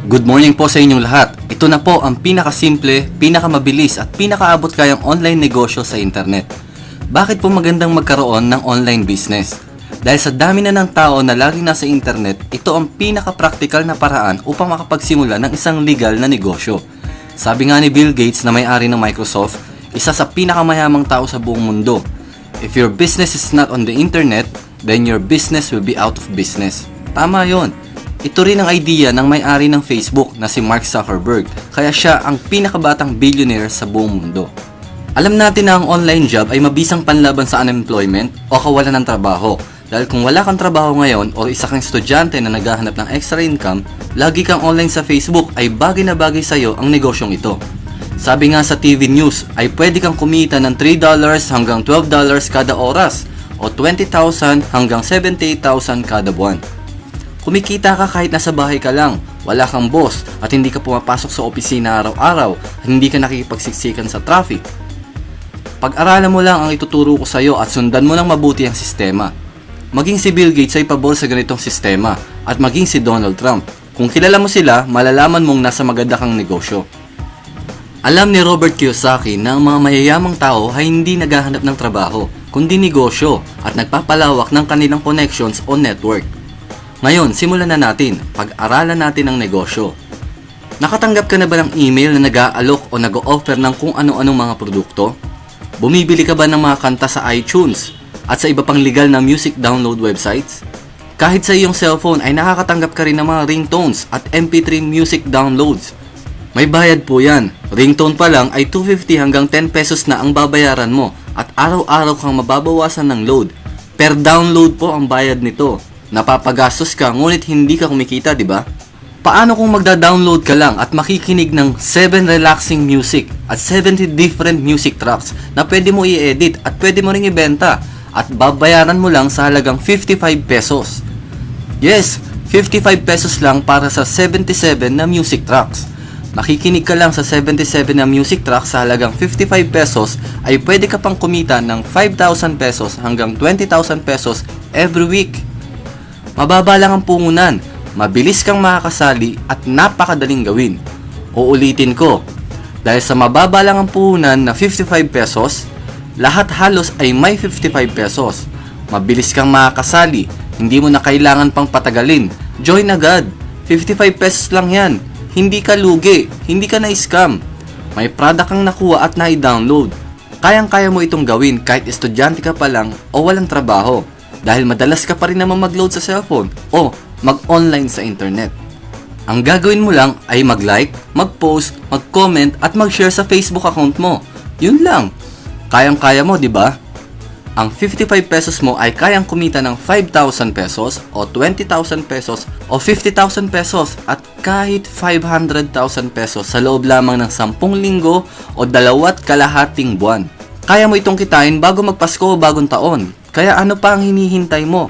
Good morning po sa inyong lahat. Ito na po ang pinakasimple, pinakamabilis at pinakaabot kayang online negosyo sa internet. Bakit po magandang magkaroon ng online business? Dahil sa dami na ng tao na laging nasa internet, ito ang pinaka-practical na paraan upang makapagsimula ng isang legal na negosyo. Sabi nga ni Bill Gates na may-ari ng Microsoft, isa sa pinakamayamang tao sa buong mundo. If your business is not on the internet, then your business will be out of business. Tama yon. Ito rin ang idea ng may-ari ng Facebook na si Mark Zuckerberg, kaya siya ang pinakabatang billionaire sa buong mundo. Alam natin na ang online job ay mabisang panlaban sa unemployment o kawalan ng trabaho. Dahil kung wala kang trabaho ngayon o isa kang estudyante na naghahanap ng extra income, lagi kang online sa Facebook ay bagay na bagay sa iyo ang negosyong ito. Sabi nga sa TV News ay pwede kang kumita ng $3 hanggang $12 kada oras o 20,000 hanggang 78,000 kada buwan. Kumikita ka kahit nasa bahay ka lang, wala kang boss at hindi ka pumapasok sa opisina araw-araw at hindi ka nakikipagsiksikan sa traffic. Pag-aralan mo lang ang ituturo ko sa iyo at sundan mo lang mabuti ang sistema. Maging si Bill Gates ay pabor sa ganitong sistema at maging si Donald Trump. Kung kilala mo sila, malalaman mong nasa maganda kang negosyo. Alam ni Robert Kiyosaki na ang mga mayayamang tao ay hindi naghahanap ng trabaho, kundi negosyo at nagpapalawak ng kanilang connections o network. Ngayon, simulan na natin. Pag-aralan natin ang negosyo. Nakatanggap ka na ba ng email na nag-aalok o nag-o-offer ng kung ano-anong mga produkto? Bumibili ka ba ng mga kanta sa iTunes at sa iba pang legal na music download websites? Kahit sa iyong cellphone ay nakakatanggap ka rin ng mga ringtones at MP3 music downloads. May bayad po yan. Ringtone pa lang ay 250 hanggang 10 pesos na ang babayaran mo at araw-araw kang mababawasan ng load. Per download po ang bayad nito. Napapagastos ka ngunit hindi ka kumikita, di ba? Paano kung magda-download ka lang at makikinig ng 7 relaxing music at 70 different music tracks na pwede mo i-edit at pwede mo ring ibenta at babayaran mo lang sa halagang 55 pesos? Yes, 55 pesos lang para sa 77 na music tracks. Makikinig ka lang sa 77 na music tracks sa halagang 55 pesos ay pwede ka pang kumita ng 5,000 pesos hanggang 20,000 pesos every week. Mababa lang ang puhunan, mabilis kang makakasali at napakadaling gawin. Uulitin ko, dahil sa mababa lang ang puhunan na 55 pesos, lahat halos ay may 55 pesos. Mabilis kang makakasali, hindi mo na kailangan pang patagalin. Join agad, 55 pesos lang yan. Hindi ka lugi, hindi ka na-scam. May product kang nakuha at na-download. Kayang-kaya mo itong gawin kahit estudyante ka pa lang o walang trabaho. Dahil madalas ka pa rin naman mag-load sa cellphone o mag-online sa internet. Ang gagawin mo lang ay mag-like, mag-post, mag-comment at mag-share sa Facebook account mo. Yun lang. Kayang-kaya mo, di ba? Ang 55 pesos mo ay kayang kumita ng 5,000 pesos o 20,000 pesos o 50,000 pesos at kahit 500,000 pesos sa loob lamang ng 10 linggo o 2.5 buwan. Kaya mo itong kitain bago magpasko o bagong taon. Kaya ano pa ang hinihintay mo?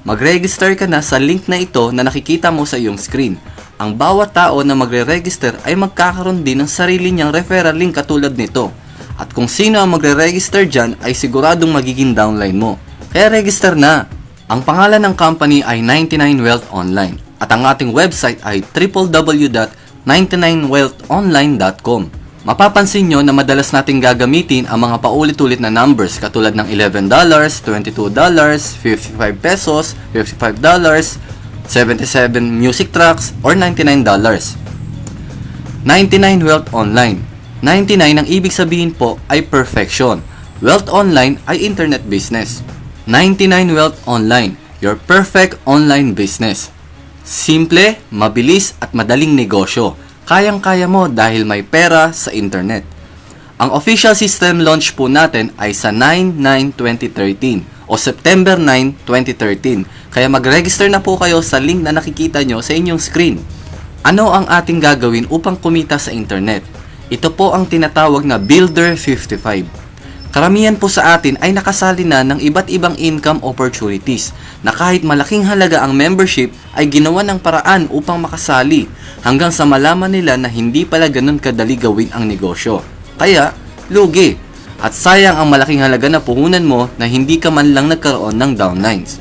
Mag-register ka na sa link na ito na nakikita mo sa iyong screen. Ang bawat tao na magre-register ay magkakaroon din ng sarili niyang referral link katulad nito. At kung sino ang magre-register dyan ay siguradong magiging downline mo. Kaya register na! Ang pangalan ng company ay 99wealth Online at ang ating website ay www.99wealthonline.com. Mapapansin nyo na madalas nating gagamitin ang mga paulit-ulit na numbers katulad ng $11, $22, 55 pesos, $55, 77 music tracks, or $99. 99wealth Online. 99 ang ibig sabihin po ay perfection. Wealth Online ay internet business. 99wealth Online, your perfect online business. Simple, mabilis at madaling negosyo. Kayang-kaya mo dahil may pera sa internet. Ang official system launch po natin ay sa 9/9/2013 o September 9, 2013. Kaya mag-register na po kayo sa link na nakikita nyo sa inyong screen. Ano ang ating gagawin upang kumita sa internet? Ito po ang tinatawag na Builder 55. Karamihan po sa atin ay nakasali na ng iba't ibang income opportunities na kahit malaking halaga ang membership ay ginawa ng paraan upang makasali hanggang sa malaman nila na hindi pala ganun kadali gawin ang negosyo. Kaya, lugi at sayang ang malaking halaga na puhunan mo na hindi ka man lang nagkaroon ng downlines.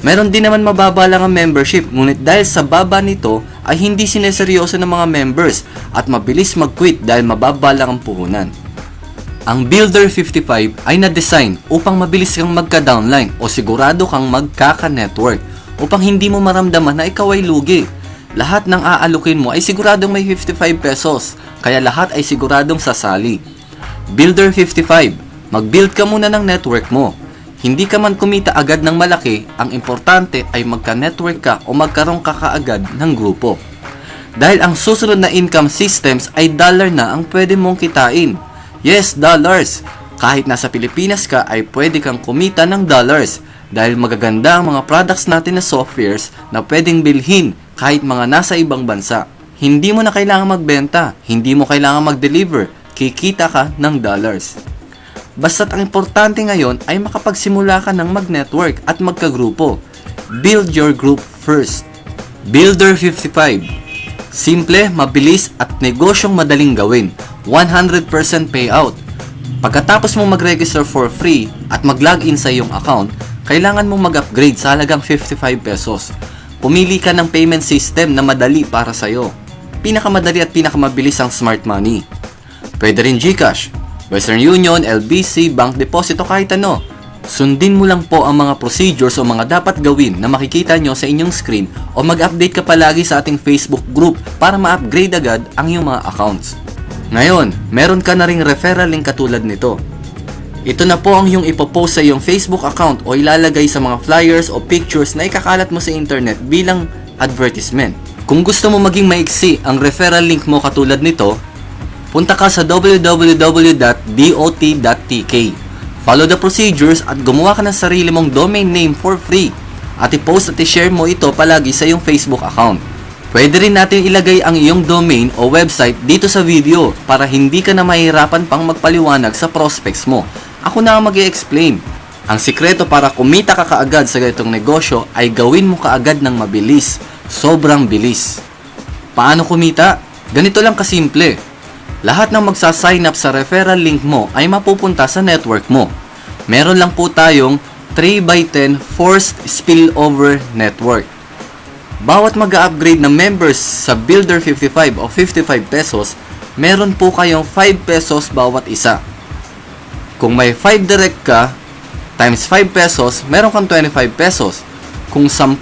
Meron din naman mababa lang ang membership, ngunit dahil sa baba nito ay hindi sineseryoso ng mga members at mabilis mag-quit dahil mababa lang ang puhunan. Ang Builder 55 ay na-design upang mabilis kang magka-downline o sigurado kang magkaka-network upang hindi mo maramdaman na ikaw ay lugi. Lahat ng aalukin mo ay siguradong may 55 pesos, kaya lahat ay siguradong sasali. Builder 55, mag-build ka muna ng network mo. Hindi ka man kumita agad ng malaki, ang importante ay magka-network ka o magkaroon ka kaagad ng grupo. Dahil ang susunod na income systems ay dollar na ang pwede mong kitain. Yes, dollars! Kahit nasa Pilipinas ka ay pwede kang kumita ng dollars dahil magaganda ang mga products natin na softwares na pwedeng bilhin kahit mga nasa ibang bansa. Hindi mo na kailangan magbenta, hindi mo kailangan mag-deliver, kikita ka ng dollars. Basta't ang importante ngayon ay makapagsimula ka ng mag-network at magkagrupo. Build your group first. Builder 55. Simple, mabilis at negosyong madaling gawin. 100% payout. Pagkatapos mong mag-register for free at mag-login sa iyong account, kailangan mong mag-upgrade sa halagang 55 pesos. Pumili ka ng payment system na madali para sa iyo. Pinakamadali at pinakamabilis ang Smart Money. Pwede rin GCash, Western Union, LBC, Bank Deposito, kahit ano. Sundin mo lang po ang mga procedures o mga dapat gawin na makikita nyo sa inyong screen o mag-update ka palagi sa ating Facebook group para ma-upgrade agad ang iyong mga accounts. Ngayon, meron ka na ring referral link katulad nito. Ito na po ang iyong ipopost sa iyong Facebook account o ilalagay sa mga flyers o pictures na ikakalat mo sa internet bilang advertisement. Kung gusto mo maging maiksi ang referral link mo katulad nito, punta ka sa www.dot.tk. Follow the procedures at gumawa ka ng sarili mong domain name for free at i-post at i-share mo ito palagi sa iyong Facebook account. Pwede rin natin ilagay ang iyong domain o website dito sa video para hindi ka na mahirapan pang magpaliwanag sa prospects mo. Ako na ang mag-i-explain. Ang sikreto para kumita ka kaagad sa ganitong negosyo ay gawin mo kaagad ng mabilis. Sobrang bilis. Paano kumita? Ganito lang kasimple. Lahat ng magsa-sign up sa referral link mo ay mapupunta sa network mo. Meron lang po tayong 3x10 forced spillover network. Bawat mag-upgrade na members sa Builder 55 o 55 pesos, meron po kayong 5 pesos bawat isa. Kung may 5 direct ka, times 5 pesos, meron kang 25 pesos. Kung 10,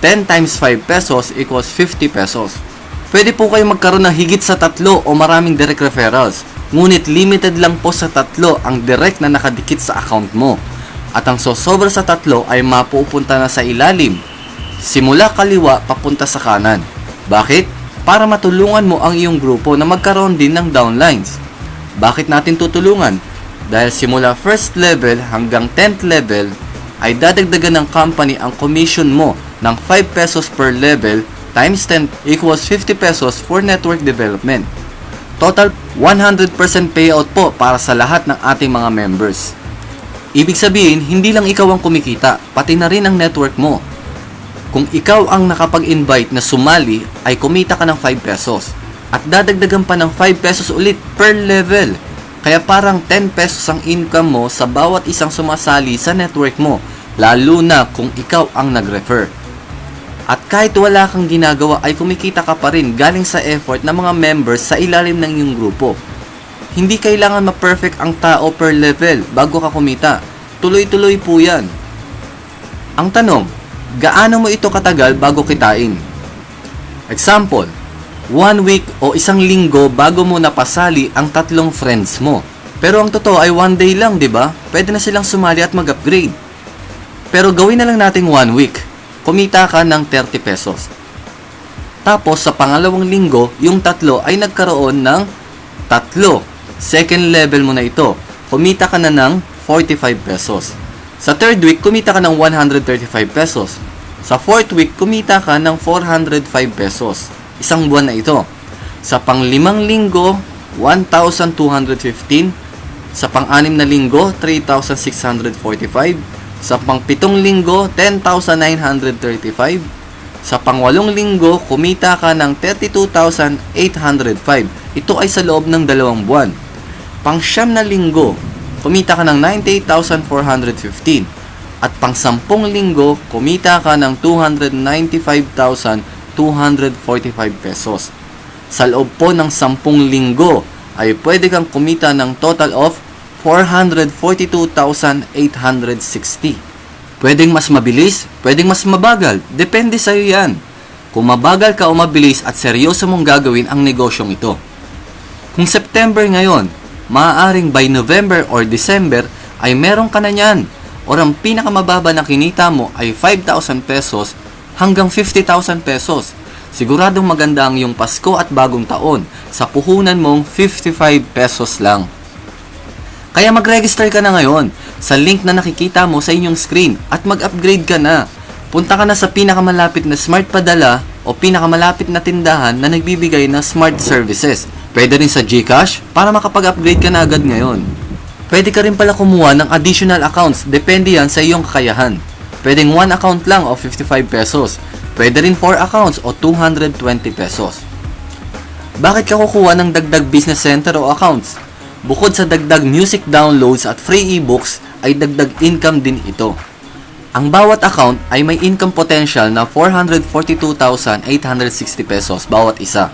10 times 5 pesos equals 50 pesos. Pwede po kayo magkaroon ng higit sa 3 o maraming direct referrals. Ngunit limited lang po sa 3 ang direct na nakadikit sa account mo. At ang sosobra sa 3 ay mapupunta na sa ilalim. Simula kaliwa papunta sa kanan. Bakit? Para matulungan mo ang iyong grupo na magkaroon din ng downlines. Bakit natin tutulungan? Dahil simula first level hanggang 10th level ay dadagdagan ng company ang commission mo ng 5 pesos per level times 10 equals 50 pesos for network development. Total 100% payout po para sa lahat ng ating mga members. Ibig sabihin, hindi lang ikaw ang kumikita, pati na rin ang network mo. Kung ikaw ang nakapag-invite na sumali, ay kumita ka ng 5 pesos. At dadagdagan pa ng 5 pesos ulit per level. Kaya parang 10 pesos ang income mo sa bawat isang sumasali sa network mo, lalo na kung ikaw ang nag-refer. At kahit wala kang ginagawa ay kumikita ka pa rin galing sa effort ng mga members sa ilalim ng iyong grupo. Hindi kailangan ma-perfect ang tao per level bago ka kumita. Tuloy-tuloy po yan. Ang tanong, gaano mo ito katagal bago kitain? Example, 1 week o 1 linggo bago mo napasali ang 3 friends mo. Pero ang totoo ay 1 day lang, di ba? Pwede na silang sumali at mag-upgrade. Pero gawin na lang nating 1 week. Kumita ka ng 30 pesos. Tapos sa pangalawang linggo, yung 3 ay nagkaroon ng 3. Second level mo na ito. Kumita ka na ng 45 pesos. Sa third week, kumita ka ng 135 pesos. Sa fourth week, kumita ka ng 405 pesos. Isang buwan na ito. Sa pang-5 linggo, 1,215. Sa pang-6 na linggo, 3,645. Sa pang-7 linggo, 10,935. Sa pang-8 linggo, kumita ka ng 32,805. Ito ay sa loob ng 2 buwan. Pang-9 na linggo, kumita ka ng 98,415. At pang-10 linggo, kumita ka ng 295,215. 245 pesos. Sa loob po ng 10 linggo ay pwede kang kumita ng total of 442,860. Pwedeng mas mabilis, pwedeng mas mabagal, depende sa'yo yan. Kung mabagal ka o mabilis at seryoso mong gagawin ang negosyong ito. Kung September ngayon, maaaring by November or December ay meron ka na yan. Or ang pinakamababa na kinita mo ay 5,000 pesos hanggang 50,000 pesos. Siguradong maganda ang iyong Pasko at Bagong Taon sa puhunan mong 55 pesos lang. Kaya mag-register ka na ngayon sa link na nakikita mo sa inyong screen at mag-upgrade ka na. Punta ka na sa pinakamalapit na smart padala o pinakamalapit na tindahan na nagbibigay ng smart services. Pwede rin sa GCash para makapag-upgrade ka na agad ngayon. Pwede ka rin pala kumuha ng additional accounts, depende yan sa iyong kakayahan. Pwedeng 1 account lang o 55 pesos. Pwede rin 4 accounts o 220 pesos. Bakit ka kukuha ng dagdag business center o accounts? Bukod sa dagdag music downloads at free ebooks, ay dagdag income din ito. Ang bawat account ay may income potential na 442,860 pesos bawat isa.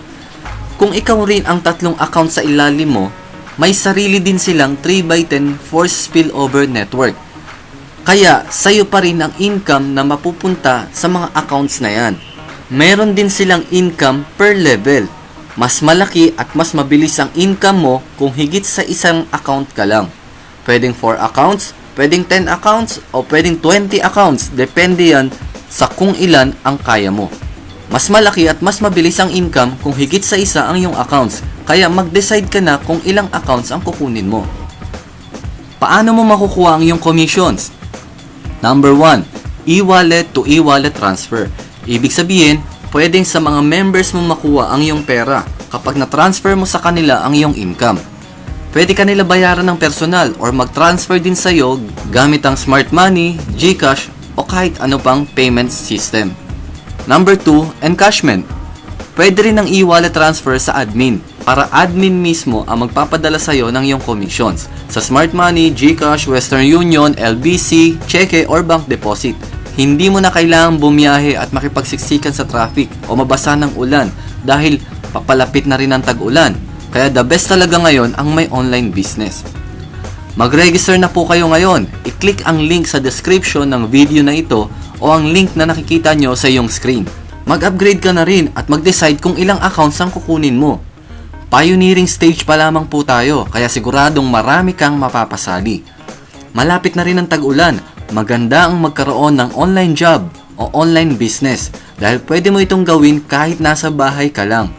Kung ikaw rin ang 3 accounts sa ilalim mo, may sarili din silang 3x10 force spillover network. Kaya, sa'yo pa rin ang income na mapupunta sa mga accounts na yan. Meron din silang income per level. Mas malaki at mas mabilis ang income mo kung higit sa isang account ka lang. Pwedeng 4 accounts, pwedeng 10 accounts, o pwedeng 20 accounts. Depende yan sa kung ilan ang kaya mo. Mas malaki at mas mabilis ang income kung higit sa isa ang iyong accounts. Kaya mag-decide ka na kung ilang accounts ang kukunin mo. Paano mo makukuha ang iyong commissions? Number 1, e-wallet to e-wallet transfer. Ibig sabihin, pwedeng sa mga members mo makuha ang iyong pera kapag na-transfer mo sa kanila ang iyong income. Pwede kanila bayaran ng personal or mag-transfer din sa iyo gamit ang smart money, GCash o kahit ano pang payment system. Number 2, encashment. Pwede rin ng e-wallet transfer sa admin para admin mismo ang magpapadala sa iyo ng iyong commissions sa smart money, GCash, Western Union, LBC, cheque or bank deposit. Hindi mo na kailangang bumiyahe at makipagsiksikan sa traffic o mabasa ng ulan dahil papalapit na rin ang tag-ulan. Kaya the best talaga ngayon ang may online business. Mag-register na po kayo ngayon. I-click ang link sa description ng video na ito o ang link na nakikita nyo sa iyong screen. Mag-upgrade ka na rin at mag-decide kung ilang accounts ang kukunin mo. Pioneering stage pa lamang po tayo kaya siguradong marami kang mapapasali. Malapit na rin ang tag-ulan. Maganda ang magkaroon ng online job o online business dahil pwede mo itong gawin kahit nasa bahay ka lang.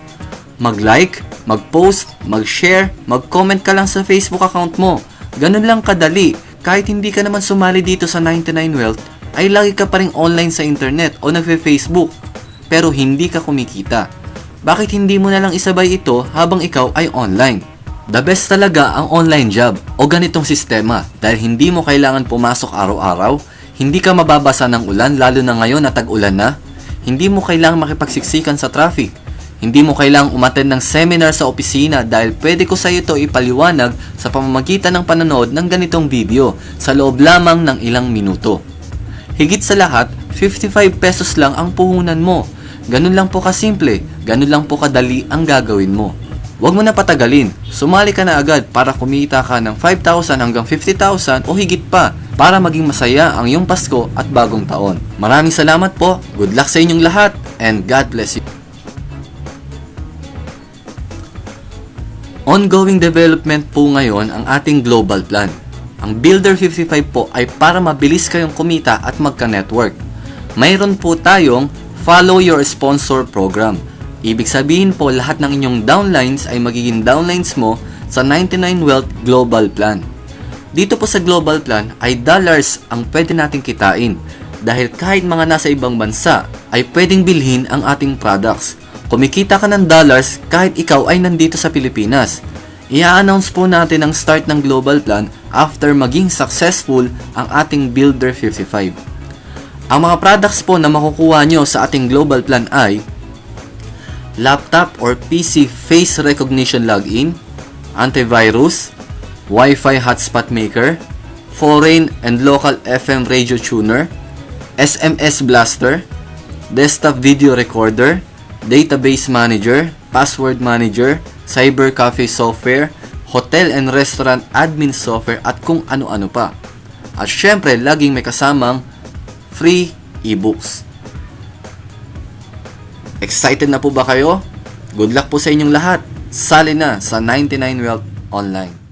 Mag-like, mag-post, mag-share, mag-comment ka lang sa Facebook account mo. Ganun lang kadali. Kahit hindi ka naman sumali dito sa 99Wealth, ay lagi ka pa rin online sa internet o nagfe-Facebook. Pero hindi ka kumikita. Bakit hindi mo na lang isabay ito habang ikaw ay online? The best talaga ang online job o ganitong sistema dahil hindi mo kailangan pumasok araw-araw, hindi ka mababasa ng ulan lalo na ngayon na tag-ulan na, hindi mo kailangang makipagsiksikan sa traffic, hindi mo kailangang umattend ng seminar sa opisina dahil pwede ko sa iyo ito ipaliwanag sa pamamagitan ng panonood ng ganitong video sa loob lamang ng ilang minuto. Higit sa lahat, 55 pesos lang ang puhunan mo. Ganun lang po kasimple, ganun lang po kadali ang gagawin mo. Huwag mo na patagalin, sumali ka na agad para kumita ka ng 5,000 hanggang 50,000 o higit pa para maging masaya ang iyong Pasko at Bagong Taon. Maraming salamat po, good luck sa inyong lahat, and God bless you. Ongoing development po ngayon ang ating global plan. Ang Builder 55 po ay para mabilis kayong kumita at magka-network. Mayroon po tayong Follow Your Sponsor program. Ibig sabihin po lahat ng inyong downlines ay magiging downlines mo sa 99Wealth Global Plan. Dito po sa Global Plan ay dollars ang pwede nating kitain dahil kahit mga nasa ibang bansa ay pwedeng bilhin ang ating products. Kumikita ka ng dollars kahit ikaw ay nandito sa Pilipinas. I-announce po natin ang start ng Global Plan after maging successful ang ating Builder 55. Ang mga products po na makukuha nyo sa ating Global Plan ay laptop or PC face recognition login, antivirus, Wi-Fi hotspot maker, foreign and local FM radio tuner, SMS blaster, desktop video recorder, database manager, password manager, cyber cafe software, hotel and restaurant admin software, at kung ano-ano pa. At syempre, laging may kasamang free ebooks. Excited na po ba kayo? Good luck po sa inyong lahat. Sali na sa 99 Wealth Online.